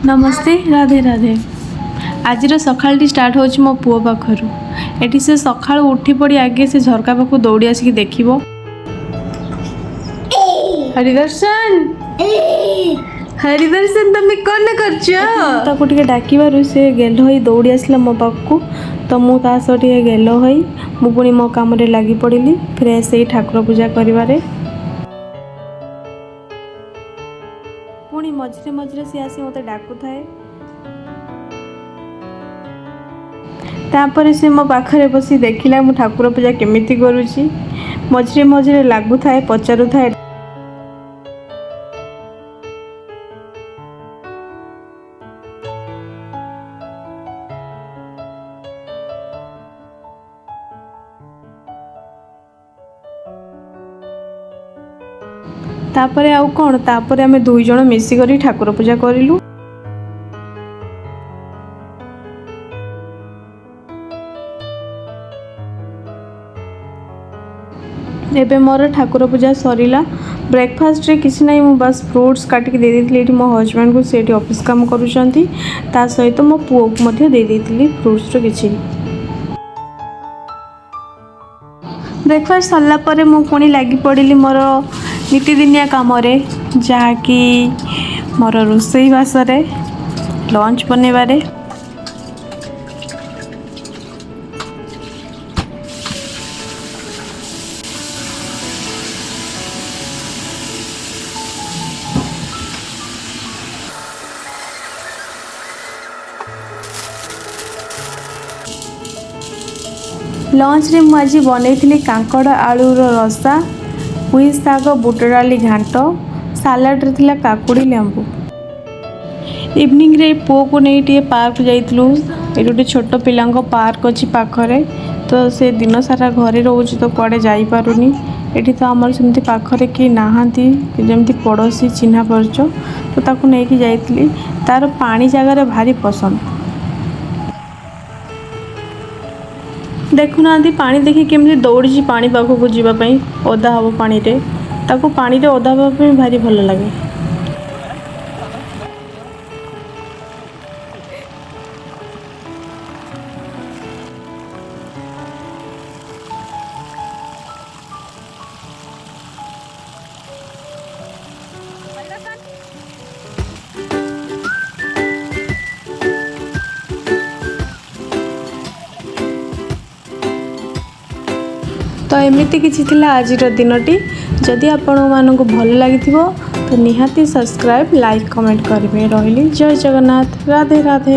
नमस्ते राधे राधे। आज सकाळटी स्टार्ट हो मो पुओ पाखरु एटी से सकाळ उठी पड़ी आगे से झरका पाखु दौड़ी आसिक देखिबो। हरिदर्शन हरिदर्शन तुम कौन करछो डाकिबारु से गेल होई दौड़ी आसला मो पाखु। तो मु ता सह गेल होई मु पुणी मो काम रे लागी पड़िली फ्रेश से ठाकुर पूजा करिवारे। पुणी मझे मझे सी आसी मत डाकू थाए। तापर से मो पाखरे बसी देखिला मु ठाकुर पूजा केमिति करूची। मझे मझे लागू थाए पचारू थाए। तापरे आउ कौन तापरे आमे दुई जण मिसी करी ठाकुर पूजा करिलु। एबे मोर ठाकुर पूजा सरीला। ब्रेकफास्ट रे किसी नहीं मु बस फ्रूट्स काटिक दे देथिली एठी मो हस्बैंड को सेठी ऑफिस काम करूछंती। ता सहित मो पुओ को मध्ये दे देथिली फ्रूट्स रो किछि। ब्रेकफास्ट सरला परे मु पुणी लागी पड़िली मोर नीतिदिनिया काम रे जहा कि मोर रोसई बास रे लंच बनेबारे। लंच रे मु आज बनई कांकड़ आलूर रसा, पुई शाग, बुट डाली घांट, सालाड रे थिला काकुड़ी लेंबू। इवनिंग रे पुओ को नहीं टे पार्क जाइतलु। ए गोटे छोट पिलांको पार्क अछि पाखरे। तो से दिन सारा घरे रोज तो कुआडे जाई पारुनी। एठी तो हमर सेमती पाखरे कि नाहांती जेमती पड़ोसी चिन्हा परच। तो ताकू नहीं कि जाइतली। तार पानी जगह रे भारी पसंद। देखुना पानी देखी केमती दौड़ी पानी पाखक जावाई ओदा हम पानी रे ताकू पानी रे ओदा हाँवा भारी भल लगे। तो एमती किसी आज दिनटी जदि आपण मानक भल लगी तो निहाती सब्सक्राइब लाइक कमेंट करेंगे। रही जय जगन्नाथ राधे राधे।